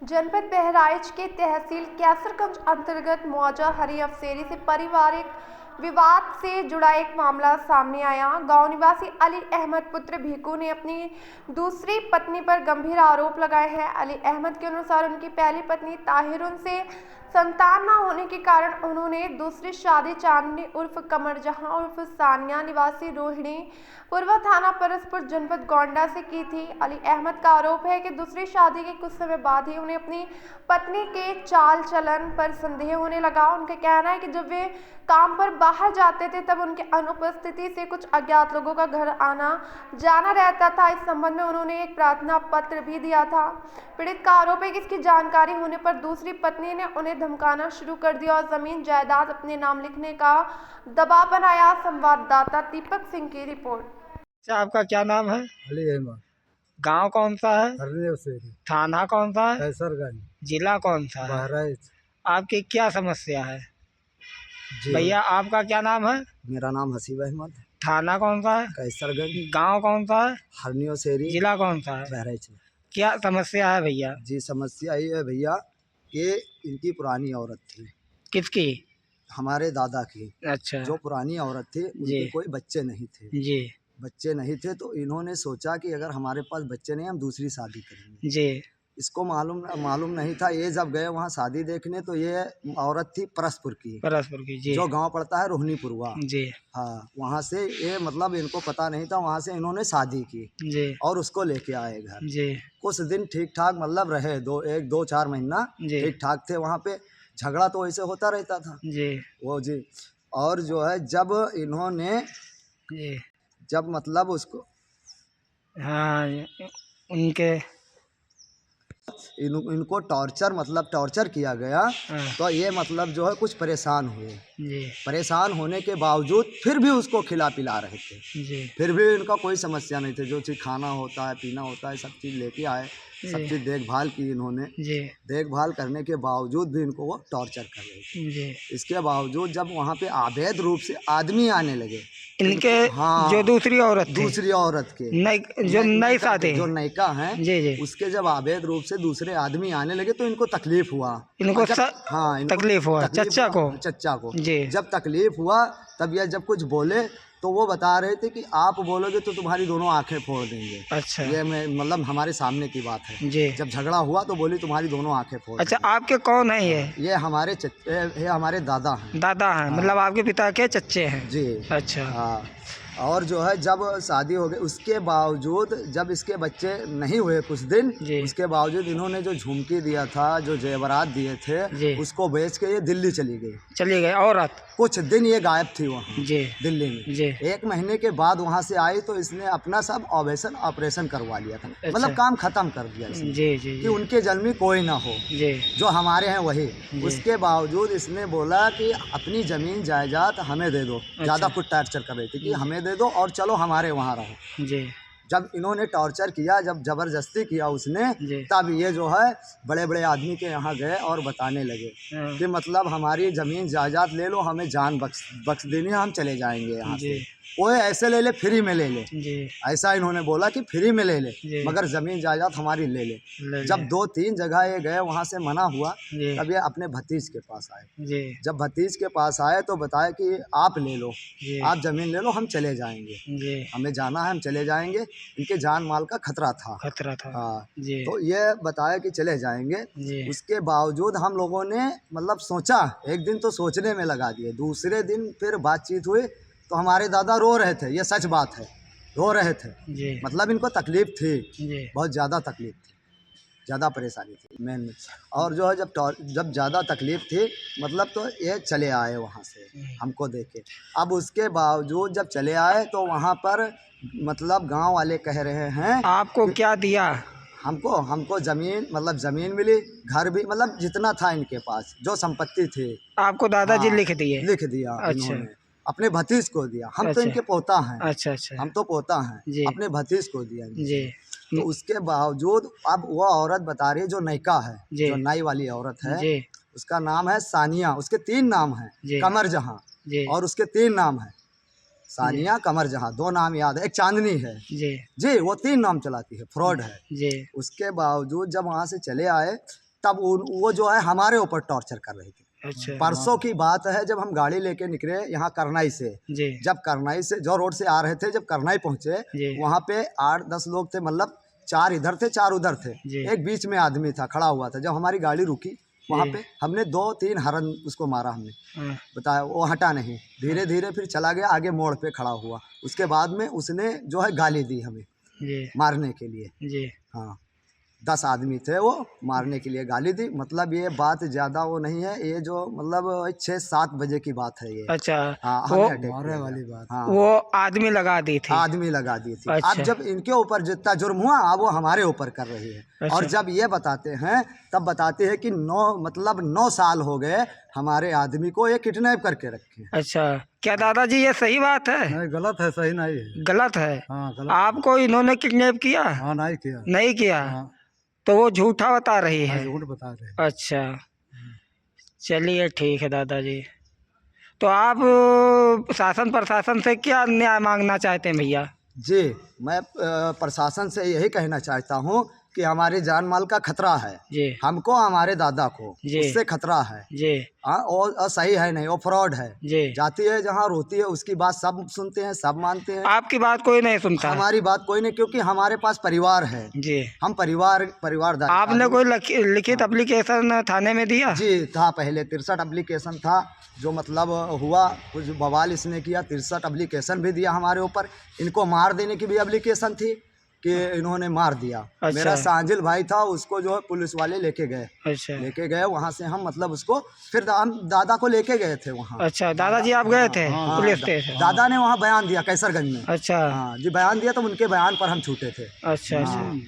जनपद बहराइच के तहसील कैसरगंज अंतर्गत मौजा हरी अफसेरी से पारिवारिक विवाद से जुड़ा एक मामला सामने आया। गांव निवासी अली अहमद पुत्र भीकू ने अपनी दूसरी पत्नी पर गंभीर आरोप लगाए हैं। अली अहमद के अनुसार उनकी पहली पत्नी ताहिर उनसे संतान न होने के कारण उन्होंने दूसरी शादी चांदनी उर्फ कमर जहां उर्फ सानिया निवासी रोहिणी पूर्व थाना परसपुर जनपद गोंडा से की थी। अली अहमद का आरोप है कि दूसरी शादी के कुछ समय बाद ही उन्हें अपनी पत्नी के चाल चलन पर संदेह होने लगा। उनका कहना है कि जब वे काम पर बाहर जाते थे तब उनके अनुपस्थिति से कुछ अज्ञात लोगों का घर आना जाना रहता था। इस संबंध में उन्होंने एक प्रार्थना पत्र भी दिया था। पीड़ित का आरोप है कि इसकी जानकारी होने पर दूसरी पत्नी ने उन्हें धमकाना शुरू कर दिया और जमीन जायदाद अपने नाम लिखने का दबाव बनाया। संवाददाता दीपक सिंह की रिपोर्ट। अच्छा, आपका क्या नाम है? अली अहमद। गांव कौन सा है? हरने अफसेरी। थाना कौन सा है? कैसरगंज। जिला कौन सा है? बहराइच। आपकी क्या समस्या है जी भैया? आपका क्या नाम है? मेरा नाम हसीब अहमद। थाना कौन सा है? कैसरगंज। गांव कौन सा है? हरनी अफसेरी। जिला कौन सा है? बहराइच। क्या समस्या है भैया? जी समस्या ये है भैया कि इनकी पुरानी औरत थी, किसकी? हमारे दादा की। अच्छा जो पुरानी औरत थी उनके कोई बच्चे नहीं थे। जी बच्चे नहीं थे तो इन्होंने सोचा कि अगर हमारे पास बच्चे नहीं हम दूसरी शादी करेंगे। जी इसको मालूम नहीं था। ये जब गए वहाँ शादी देखने तो ये औरत थी परसपुर की, परस्पर की। जी जो गांव पड़ता है रोहनीपुरवा। जी हाँ, वहाँ से ये मतलब इनको पता नहीं था, वहाँ से इन्होंने शादी की जी और उसको लेके आए घर। जी कुछ दिन ठीक ठाक मतलब रहे, दो चार महीना जी ठीक ठाक थे। वहाँ पे झगड़ा तो ऐसे होता रहता था जी वो जी। और जो है जब इन्होंने जी जब मतलब उसको हाँ, उनके इनको टॉर्चर किया गया। हाँ, तो ये मतलब जो है कुछ परेशान हुए। जी परेशान होने के बावजूद फिर भी उसको खिला पिला रहे थे। जी फिर भी इनका कोई समस्या नहीं थी। जो चीज़ खाना होता है पीना होता है सब चीज़ लेके आए, सब जी चीज़ देखभाल की इन्होंने। जी देखभाल करने के बावजूद भी इनको वो टॉर्चर कर रहे थे। जी इसके बावजूद जब वहाँ पे अवैध रूप से आदमी आने लगे इनके हाँ, जो दूसरी औरत थी, दूसरी औरत के जो नई शादी, जो नयका हैं जी जी, उसके जब अवैध रूप से दूसरे आदमी आने लगे तो इनको तकलीफ हुआ। इनको हाँ, इनको तकलीफ हुआ चच्चा को जी। जब तकलीफ हुआ तब यह जब कुछ बोले तो वो बता रहे थे कि आप बोलोगे तो तुम्हारी दोनों आंखें फोड़ देंगे। अच्छा, ये मैं मतलब हमारे सामने की बात है जी। जब झगड़ा हुआ तो बोली तुम्हारी दोनों आंखें फोड़ अच्छा, देंगे। आपके कौन है ये? ये हमारे दादा हैं। दादा हैं, मतलब आपके पिता के चच्चे हैं? जी अच्छा हाँ। और जो है जब शादी हो गई उसके बावजूद जब इसके बच्चे नहीं हुए कुछ दिन, जी। उसके बावजूद इन्होंने जो झुमकी दिया था, जो जेवरात दिए थे, जी। उसको बेच के ये दिल्ली चली गई। चली गई औरत? कुछ दिन ये गायब थी वहाँ जी दिल्ली में। जी 1 महीने के बाद वहाँ से आई तो इसने अपना सब ऑपरेशन करवा लिया था। अच्छा। मतलब काम खत्म कर दिया इसने जी जी कि उनके जन्मी कोई ना हो, जी जो हमारे हैं वही। जी। उसके बावजूद इसने बोला कि अपनी ज़मीन जायदाद हमें दे दो। ज़्यादा कुछ टॉर्चर कर रही थी कि हमें दे दो और चलो हमारे वहाँ रहो। जी जब इन्होंने टॉर्चर किया, जब ज़बरदस्ती किया उसने, जी। तब ये जो है बड़े बड़े आदमी के यहाँ गए और बताने लगे हाँ, कि मतलब हमारी ज़मीन जायदाद ले लो, हमें जान बख्श देनी है, हम चले जाएंगे यहाँ जी से। कोई ऐसे ले ले, फ्री में ले ले। जी ऐसा इन्होंने बोला कि फ्री में ले ले, जी। मगर ज़मीन जायदाद हमारी ले ले। ले जब 2-3 जगह ये गए, वहाँ से मना हुआ, जी तब ये अपने भतीज के पास आए। जी जब भतीज के पास आए तो बताया कि आप ले लो, जी आप ज़मीन ले लो, हम चले जाएंगे, जी हमें जाना है, हम चले जाएंगे। इनके जान माल का खतरा था। खतरा था। हाँ, जी तो ये बताया कि चले जाएंगे। जी उसके बावजूद हम लोगों ने मतलब सोचा, एक दिन तो सोचने में लगा दिए। दूसरे दिन फिर बातचीत हुई तो हमारे दादा रो रहे थे, ये सच बात है, रो रहे थे। जी मतलब इनको तकलीफ थी, जी बहुत ज़्यादा तकलीफ थी, ज़्यादा परेशानी थी मेन में। और जो है जब ज़्यादा तकलीफ थी मतलब तो ये चले आए वहाँ से हमको देखे। अब उसके बावजूद जब चले आए तो वहाँ पर मतलब गांव वाले कह रहे हैं आपको क्या दिया? हमको ज़मीन मतलब ज़मीन मिली, घर भी मतलब जितना था इनके पास जो संपत्ति थी आपको दादाजी हाँ, लिख दिए? लिख दिया। अच्छा। इन्होंने अपने भतीज को दिया। हम तो अच्छा। इनके पोता हैं। अच्छा अच्छा हम तो पोता हैं, जी। अपने भतीज को दिया इन्होंने। जी तो उसके बावजूद अब वो औरत बता रही है जो नयका है, जी। जो नई वाली औरत है, जी उसका नाम है सानिया। उसके 3 नाम हैं, जी। कमर जहाँ, जी और उसके 3 नाम हैं, सानिया कमर जहाँ। 2 नाम याद है, एक चांदनी है जी जी, वो 3 नाम चलाती है, फ्रॉड है। जी उसके बावजूद जब वहाँ से चले आए तब वो जो है हमारे ऊपर टॉर्चर कर रही थी। अच्छा परसों की बात है, जब हम गाड़ी लेके निकले यहाँ करनाई से, जी जब करनाई से जो रोड से आ रहे थे, जब करनाई पहुँचे जी वहाँ पे 8-10 लोग थे, मतलब 4 इधर थे 4 उधर थे, जी। एक बीच में आदमी था खड़ा हुआ था। जब हमारी गाड़ी रुकी वहाँ पे हमने 2-3 हरन उसको मारा हमने, हाँ, बताया वो हटा नहीं, धीरे धीरे फिर चला गया आगे मोड़ पे खड़ा हुआ। उसके बाद में उसने जो है गाली दी हमें जी मारने के लिए। जी हाँ 10 आदमी थे, वो मारने के लिए गाली दी। मतलब ये बात ज़्यादा वो नहीं है, ये जो मतलब 6-7 बजे की बात है ये। अच्छा हाँ वो हमें अटैक किया वाली बात। हाँ वो आदमी लगा दी थी। आदमी लगा दी थी। अच्छा। अब जब इनके ऊपर जितना जुर्म हुआ अब वो हमारे ऊपर कर रही है। अच्छा। और जब ये बताते हैं तब बताते हैं कि 9 साल हो गए हमारे आदमी को ये किडनैप करके रखे। अच्छा क्या दादाजी ये सही बात है? नहीं गलत है, सही नहीं है। गलत है? हाँ गलत। आपको इन्होंने किडनैप किया? हाँ नहीं किया। नहीं किया? हाँ तो वो झूठा बता रही है? झूठ बता रहे। अच्छा चलिए ठीक है दादाजी। तो आप शासन प्रशासन से क्या न्याय मांगना चाहते हैं भैया? जी मैं प्रशासन से यही कहना चाहता हूँ कि हमारी जान माल का खतरा है, जी हमको हमारे दादा को जी। उससे खतरा है। जी हाँ और सही है नहीं, वो फ्रॉड है। जी। जाती है जहाँ रोती है उसकी बात सब सुनते हैं, सब मानते हैं। आपकी बात कोई नहीं सुनता? हमारी बात कोई नहीं, क्योंकि हमारे पास परिवार है। जी। हम परिवारदार। आपने कोई लिखित एप्लीकेशन थाने में दिया? जी था, पहले 63 एप्लीकेशन था जो मतलब हुआ कुछ बवाल इसने किया। 63 एप्लीकेशन भी दिया हमारे ऊपर। इनको मार देने की भी एप्लीकेशन थी कि इन्होंने मार दिया। अच्छा। मेरा सांजिल भाई था, उसको जो है पुलिस वाले लेके गए। अच्छा लेके गए वहाँ से हम मतलब उसको फिर हम दादा को लेके गए थे वहाँ। अच्छा दादाजी आप गए थे हाँ, पुलिस स्टेशन? दादा ने वहाँ बयान दिया कैसरगंज में। अच्छा हाँ जी बयान दिया, तो उनके बयान पर हम छूटे थे। अच्छा अच्छा। हाँ।